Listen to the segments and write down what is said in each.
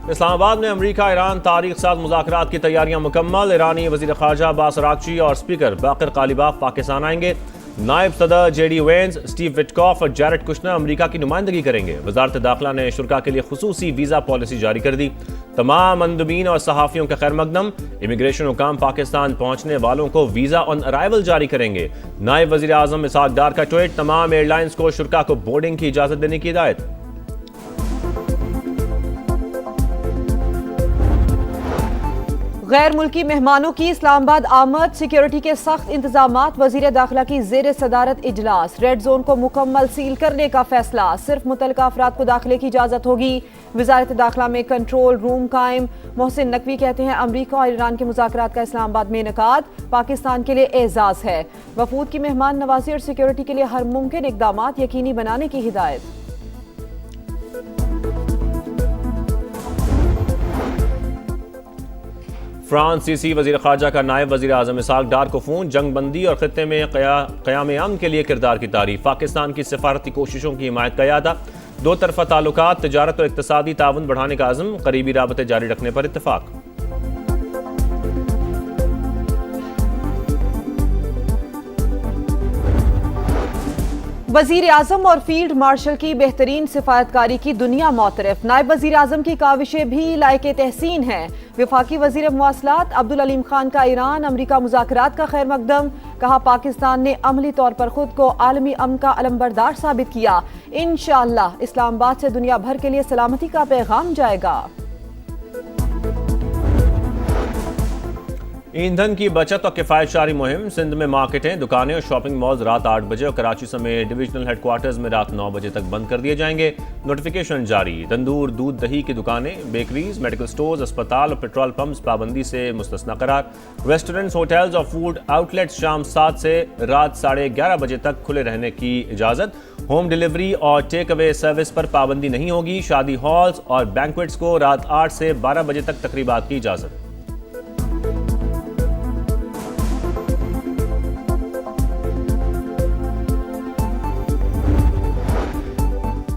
इस्लामाबाद में अमरीका ईरान तारीख साज मुज़ाकरात की तैयारियां मुकम्मल। ईरानी वज़ीर ख़ारजा अब्बास अराग़ची और स्पीकर बाक़िर कालिबाफ पाकिस्तान आएंगे। नायब सदर JD वेंस, स्टीव विटकॉफ और जैरेड कुशनर अमरीका की नुमाइंदगी करेंगे। वज़ारत दाखिला ने शुरा के लिए खुसूसी वीज़ा पॉलिसी जारी कर दी। तमाम मंदबीन और सहाफ़ियों का खैर मकदम। इमिग्रेशन हुकाम पाकिस्तान पहुंचने वालों को वीज़ा ऑन अराइवल जारी करेंगे। नायब वज़ीर आज़म इसहाक़ डार का ट्वीट, तमाम एयरलाइंस को शुरा को बोर्डिंग की इजाज़त देने की हिदायत। गैर मुल्की मेहमानों की इस्लामाबाद आमद, सिक्योरिटी के सख्त इंतजामात। वजीर दाखिला की जेर सदारत इजलास। रेड जोन को मुकम्मल सील करने का फैसला। सिर्फ मुतलका अफराद को दाखिले की इजाजत होगी। वजारत दाखिला में कंट्रोल रूम कायम। मोहसिन नकवी कहते हैं अमरीका और ईरान के मुज़ाकरात का इस्लामाबाद में इनेकाद पाकिस्तान के लिए एजाज है। वफूद की मेहमान नवाजी और सिक्योरिटी के लिए हर मुमकिन इकदाम यकीनी बनाने की हिदायत। फ्रांसीसी वज़ीर ख़ारजा का नायब वज़ीर आज़म इसहाक़ डार को फ़ोन। जंग बंदी और ख़ित्ते में क़याम अमन के लिए किरदार की तारीफ। पाकिस्तान की सिफारती कोशिशों की हिमायत का यादा। दो तरफ़ा ताल्लुकात, तिजारत और इक़्तिसादी ताउन बढ़ाने का अज़्म। करीबी राबते जारी रखने पर इत्तफ़ाक़। वजीर आजम और फील्ड मार्शल की बेहतरीन सिफारतकारी की दुनिया मोतरफ। नायब वजीर आजम की काविशें भी लायके तहसीन हैं। वफाकी वजीर मुवासलात अब्दुल अलीम खान का ईरान अमरीका मुज़ाकरात का खैर मकदम। कहा पाकिस्तान ने अमली तौर पर खुद को आलमी अमन का अलंबरदार साबित किया। इंशाअल्लाह इस्लामाबाद से दुनिया भर के लिए सलामती का पैगाम जाएगा। ईंधन की बचत और किफ़ायतशारी मुहिम। सिंध में मार्केटें, दुकानें और शॉपिंग मॉल्स रात 8 बजे और कराची समेत डिविजनल हेडक्वार्टर्स में रात 9 बजे तक बंद कर दिए जाएंगे। नोटिफिकेशन जारी। तंदूर, दूध, दही की दुकानें, बेकरीज, मेडिकल स्टोर्स, अस्पताल और पेट्रोल पंप्स पाबंदी से मुस्तस्ना करार। रेस्टोरेंट्स, होटल्स और फूड आउटलेट्स शाम 7 से रात 11:30 बजे तक खुले रहने की इजाज़त। होम डिलीवरी और टेक अवे सर्विस पर पाबंदी नहीं होगी। शादी हॉल्स और बैंक्वेट्स को रात 8 से 12 बजे तक तकरीबात की इजाज़त।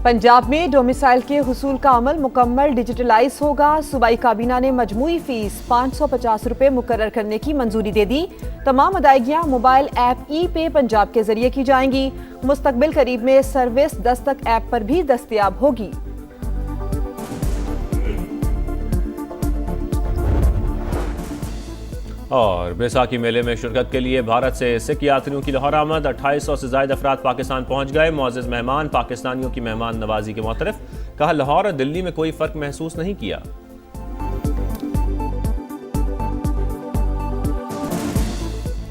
पंजाब में डोमिसाइल के हुसूल का अमल मुकम्मल डिजिटलाइज होगा। सूबाई काबीना ने मजमूई फीस 550 रुपये मुकर्रर करने की मंजूरी दे दी। तमाम अदायगियां मोबाइल ऐप ई-पे पंजाब के जरिए की जाएंगी। मुस्तकबिल करीब में सर्विस दस्तक ऐप पर भी दस्तयाब होगी। और बैसाखी मेले में शिरकत के लिए भारत से सिख यात्रियों की लाहौर आमद। 2800 से ज़ायद अफराद पाकिस्तान पहुंच गए। मुअज़्ज़ज़ मेहमान पाकिस्तानियों की मेहमान नवाजी के मुतरफ। कहा लाहौर और दिल्ली में कोई फ़र्क महसूस नहीं किया।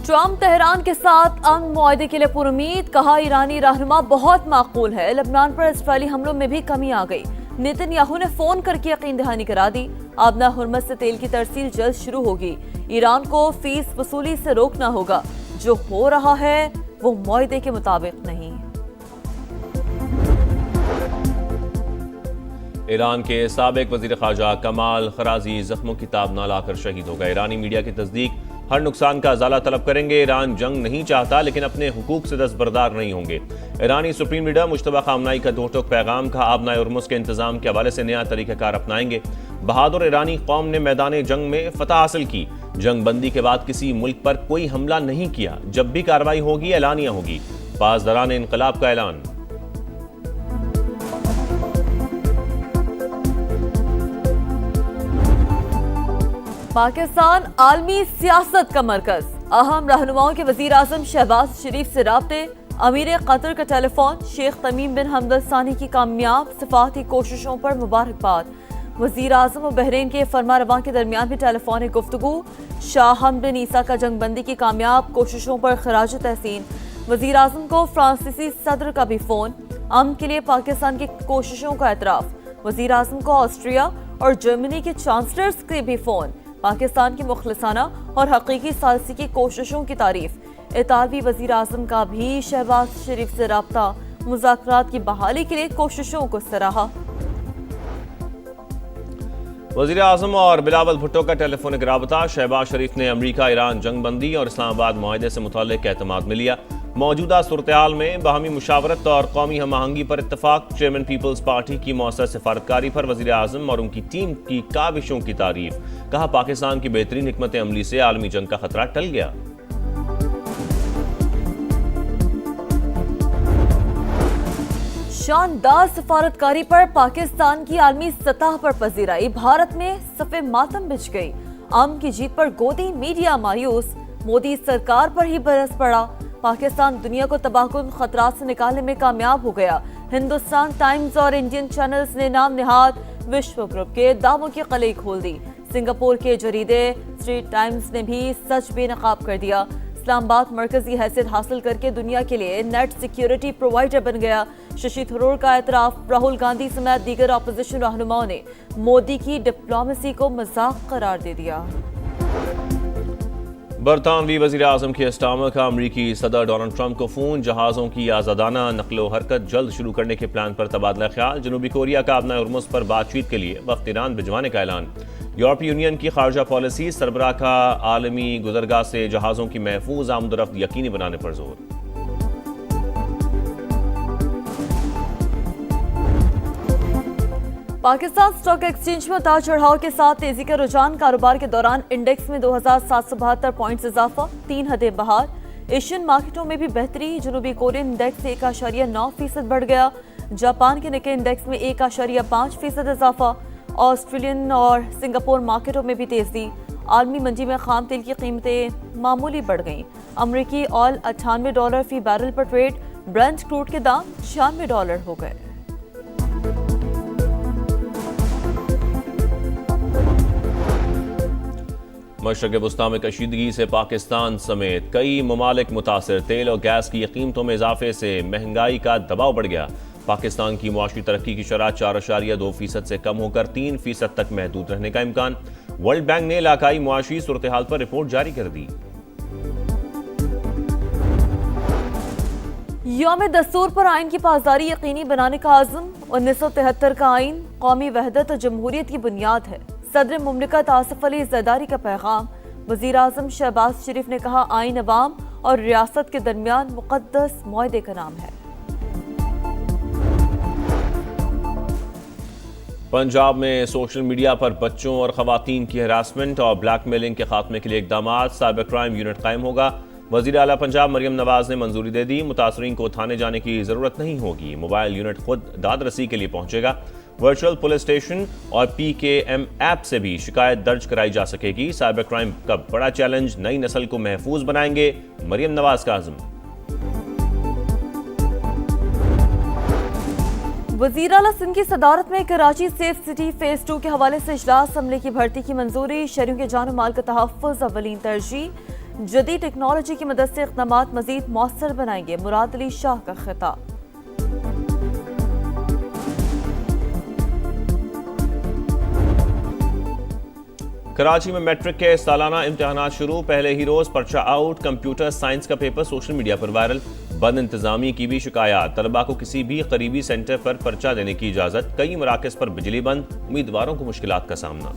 ट्रंप तेहरान के साथ अमन मुआहदे के लिए पुरुमीद। कहा ईरानी रहनुमा बहुत माकूल है। लबनान पर इसराइली हमलों में भी कमी आ गई। नेतन्याहू ने फोन करके यकीन दहानी करा दी। आबना हुर्मस से तेल की तरसील जल्द शुरू होगी। ईरान को फीस वसूली से रोकना होगा। जो हो रहा है वो मुआहदे के मुताबिक नहीं। ईरान के साबिक वज़ीर ख़ारजा कमाल खराजी जख्मों की ताब न लाकर शहीद हो गए। ईरानी मीडिया की तस्दीक हर नुकसान का अजाला तलब करेंगे। ईरान जंग नहीं चाहता लेकिन अपने हुकूक से दस्तबरदार नहीं होंगे। ईरानी सुप्रीम लीडर मुश्तबा खामनाई का दो टोक पैगाम। कहा आबना हुर्मुस के इंतजाम के हवाले से नया तरीक़ाकार अपनाएंगे। बहादुर ईरानी कौम ने मैदान जंग में फतह हासिल की। जंग बंदी के बाद किसी मुल्क पर कोई हमला नहीं किया। जब भी कार्रवाई होगी एलानिया होगी। पासदारान इनकलाब का ऐलान। पाकिस्तान आलमी सियासत का मरकज। अहम रहनुमाओं के वजीर आजम शहबाज शरीफ से राब्ते। अमीर कतर का टेलीफोन। शेख तमीम बिन हमद अल सानी की कामयाब सिफाती कोशिशों पर मुबारकबाद। वजीर आजम और बहरीन के फरमा रवां के दरमियान भी टेलीफोनिक गुफ्तगू। शाह हमद बिन ईसा का जंग बंदी की कामयाब कोशिशों पर खराज तहसीन। वजीर आजम को फ्रांसीसी सदर का भी फोन। अमन के लिए पाकिस्तान की कोशिशों का एतराफ। वजीर आजम को ऑस्ट्रिया और जर्मनी के चांसलर्स के भी फोन। पाकिस्तान की मुखलिसाना और हकीकी सालसी की कोशिशों की तारीफ। इतालवी वजीर आजम का भी शहबाज शरीफ से राब्ता। मुज़ाकरात की बहाली के लिए कोशिशों को सराहा। वज़ीर आज़म और बिलावल भुट्टो का टेलीफोनिक राबता। शहबाज शरीफ ने अमरीका ईरान जंग बंदी और इस्लामाबाद मुआहदे से मुताल्लिक़ एतमाद में लिया। मौजूदा सूरत-ए-हाल में बाहमी मुशावरत और कौमी हम आहंगी पर इत्तफाक। चेयरमैन पीपल्स पार्टी की मौसर सिफारतकारी पर वज़ीर आज़म और उनकी टीम की काविशों की तारीफ। कहा, पाकिस्तान की बेहतरीन हिकमत अमली से आलमी जंग का खतरा टल गया। शानदार सफारतकारी पर पाकिस्तान की आलमी सतह पर पजीराई। भारत में सफ़े मातम बिछ गई। आम की जीत पर गोदी, मीडिया मायूस। मोदी सरकार पर ही बरस पड़ा। पाकिस्तान दुनिया को तबाहकुन खतरात से निकालने में कामयाब हो गया। हिंदुस्तान टाइम्स और इंडियन चैनल्स ने नाम निहाद विश्व ग्रुप के दावों की कलई खोल दी। सिंगापुर के जरीदे स्ट्रीट टाइम्स ने भी सच बेनकाब कर दिया। इस्लामाबाद मरकजी हैसियत हासिल करके दुनिया के लिए नेट सिक्योरिटी प्रोवाइडर बन गया। शशि थरूर का एतराफ। राहुल गांधी समेत दीगर अपोजिशन रहनुमाओं ने मोदी की डिप्लोमेसी को मजाक करार दे दिया। बरतानवी वज़ीर आज़म के इस्तामा का अमरीकी सदर डोनाल्ड ट्रंप को फ़ोन। जहाज़ों की आज़ादाना नकलो हरकत जल्द शुरू करने के प्लान पर तबादला ख्याल। जनूबी कोरिया का अपना उर्मुस पर बातचीत के लिए वक्त ईरान भिजवाने का ऐलान। यूरोपीय यूनियन की खारजा पॉलिसी। सरबराह का आलमी गुजरगाह से जहाज़ों की महफूज आमदोरफ्त यकीनी बनाने पर जोर। पाकिस्तान स्टॉक एक्सचेंज में उतार चढ़ाव के साथ तेजी का रुझान। कारोबार के दौरान इंडेक्स में 2772 पॉइंट्स इजाफा, 3 हदें बहार। एशियन मार्केटों में भी बेहतरी। जनूबी कोरियन इंडेक्स 1.9% बढ़ गया। जापान के निक्के इंडेक्स में 1.5% इजाफा। ऑस्ट्रेलियन और सिंगापुर मार्केटों में भी तेजी। आलमी मंडी में खाम तेल की कीमतें मामूली बढ़ गईं। अमरीकी ऑयल $98 फी बैरल पर ट्रेड। ब्रेंट क्रूड के दाम $96 हो गए। मशरक़ वस्ता में कशीदगी से पाकिस्तान समेत कई ममालिक मुतासिर। तेल और गैस की कीमतों में इजाफे से महंगाई का दबाव बढ़ गया। पाकिस्तान की मुआशी तरक्की की शरह 4.2% से कम होकर 3% तक महदूद रहने का इम्कान। वर्ल्ड बैंक ने इलाकाई मुआशी सूरत-ए-हाल पर रिपोर्ट जारी कर दी। यौम दस्तूर पर आइन की पासदारी यकीनी बनाने का आज़म। 1973 का आइन कौमी वहदत और जमहूरियत की बुनियाद है। सदर मुमलिकत आसिफ अली ज़रदारी का पैगाम। वज़ीर आज़म शहबाज शरीफ ने कहा, आइन अवाम और रियासत के दरमियान मुक़द्दस मुआहदे का नाम है। पंजाब में सोशल मीडिया पर बच्चों और खवातीन की हरासमेंट और ब्लैकमेलिंग के खात्मे के लिए इक़दामात। साइबर क्राइम यूनिट कायम होगा। वज़ीर आला पंजाब मरियम नवाज ने मंजूरी दे दी। मुतासरीन को थाने जाने की ज़रूरत नहीं होगी। मोबाइल यूनिट खुद दादरसी के लिए पहुंचेगा। वर्चुअल पुलिस स्टेशन और PKM ऐप से भी शिकायत दर्ज कराई जा सकेगी। साइबर क्राइम का बड़ा चैलेंज, नई नस्ल को महफूज बनाएंगे, मरियम नवाज का आज़म। वज़ीर आला सिंध की सदारत में कराची सेफ सिटी फेज 2 के हवाले से इजलास। अमले की भर्ती की मंजूरी। शहरियों के जान माल का तहफ़्फ़ुज़ अव्वलीन तरजीह। जदीद टेक्नोलॉजी की मदद से इक़दामात मज़ीद मौसर बनाएंगे। मुराद अली शाह का खिताब। कराची में मैट्रिक के सालाना इम्तिहानात शुरू। पहले ही रोज पर्चा आउट। कंप्यूटर साइंस का पेपर सोशल मीडिया पर वायरल। बद इंतजामी की भी शिकायत। तलबा को किसी भी करीबी सेंटर पर पर्चा देने की इजाजत। कई मराकज पर बिजली बंद। उम्मीदवारों को मुश्किलात का सामना।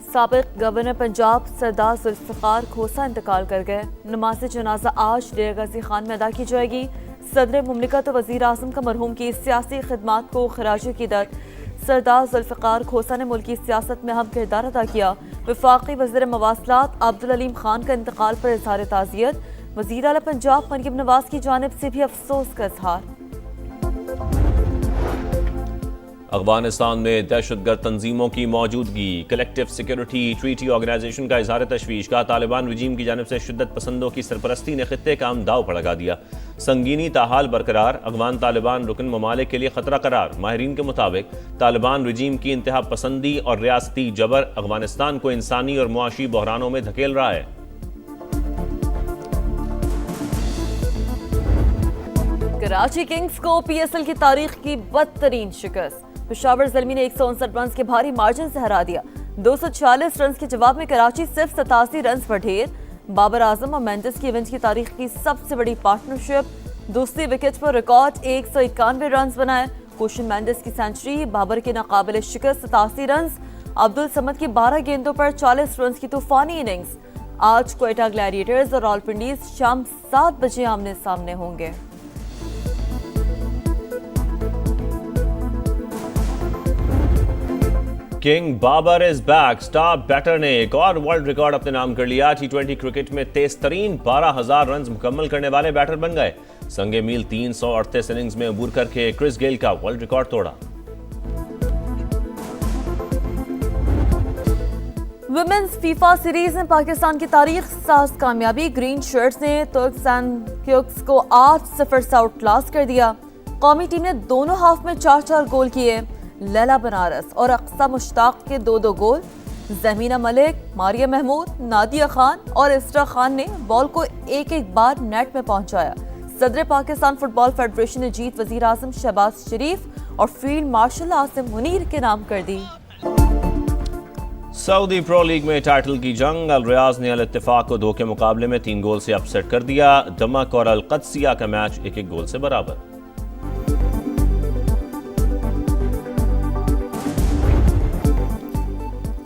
साबिक गवर्नर पंजाब सरदार जुल्फ़िकार खोसा इंतकाल कर गए। नमाज जनाजा आज डेरा गाजी खान में अदा की जाएगी। सदर मुमलिकत और वज़ीर आज़म का मरहूम की सियासी खिदमात को खराज क़दर। सरदार जुल्फ़िकार खोसा ने मुल्की सियासत में अहम किरदार अदा किया। वफ़ाक़ी वज़ीर मवासलात अब्दुल अलीम खान का इंतकाल पर इज़हार ताज़ियत। वज़ीर आला पंजाब मरियम नवाज की जानिब से भी अफसोस का इज़हार। अफगानिस्तान में दहशतगर्द तंजीमों की मौजूदगी। कलेक्टिव सिक्योरिटी ट्रीटी ऑर्गेनाइजेशन का इजहार तशवीश का। तालिबान रजीम की जानिब से शिद्दत पसंदों की सरपरस्ती ने खित्ते का दाव पर लगा दिया। संगीनी ताहाल बरकरार। अफगान तालिबान रुकन ममालिक के लिए खतरा करार। माहिरीन के मुताबिक तालिबान रजीम की इंतहा पसंदी और रियासती जबर अफगानिस्तान को इंसानी और मुआशी बहरानों में धकेल रहा है। कराची किंग्स को PSL की तारीख की बदतरीन शिकस्त। पेशावर ज़ल्मी ने 159 रन के भारी मार्जिन से हरा दिया। 246 रन के जवाब में कराची सिर्फ 87 रन पर ढेर। बाबर आजम और मेंडिस की इवेंट की तारीख की सबसे बड़ी पार्टनरशिप। दूसरी विकेट पर रिकॉर्ड 191 रन बनाए। कुशन मेंडिस की सेंचुरी। बाबर के नाकाबिल शिकस्त 87 रन। अब्दुल समद की 12 गेंदों पर 40 रन की तूफानी इनिंग्स। आज क्वेटा ग्लैडिएटर्स और रावलपिंडी शाम 7 बजे आमने सामने होंगे। King Babar is back. Star batter ने एक और वर्ल्ड रिकॉर्ड अपने नाम कर लिया। टी20 क्रिकेट में तेज तरीन 12,000 रन मुकम्मल करने वाले बैटर बन गए। संगे मील 338 इनिंग्स में अबूर करके क्रिस गेल का वर्ल्ड रिकॉर्ड तोड़ा। वुमेन्स फीफा सीरीज में पाकिस्तान की तारीख साज कामयाबी। ग्रीन शर्ट्स ने तुर्कमेनिस्तान को 8-0 से आउटक्लास कर दिया। कौमी टीम ने दोनों हाफ में 4-4 गोल किए। लैला बनारस और अक्सा मुश्ताक के 2-2 गोल। जमीना मलिक, मारिया महमूद, नादिया खान और इसरा खान ने बॉल को एक बार नेट में पहुंचाया। सदर पाकिस्तान फुटबॉल फेडरेशन ने जीत वजीर आजम शहबाज शरीफ और फील्ड मार्शल आसिम मुनीर के नाम कर दी। सऊदी प्रो लीग में टाइटल की जंग। अल रियाज ने अल इत्तेफाक को 2 के मुकाबले में 3 गोल से अपसेट कर दिया। दमक और अल कदसिया का मैच 1-1 गोल से बराबर।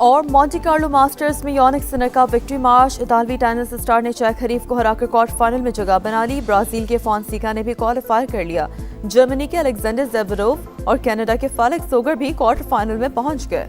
और मॉन्टी कार्लो मास्टर्स में योनिक सिनर का विक्ट्री मार्च। इतालवी टेनिस स्टार ने चेक हरीफ को हराकर क्वार्टर फाइनल में जगह बना ली। ब्राजील के फॉन्सिका ने भी क्वालिफाई कर लिया। जर्मनी के अलेक्जेंडर ज़ेवरोव और कनाडा के फेलिक्स सोगर भी क्वार्टर फाइनल में पहुंच गए।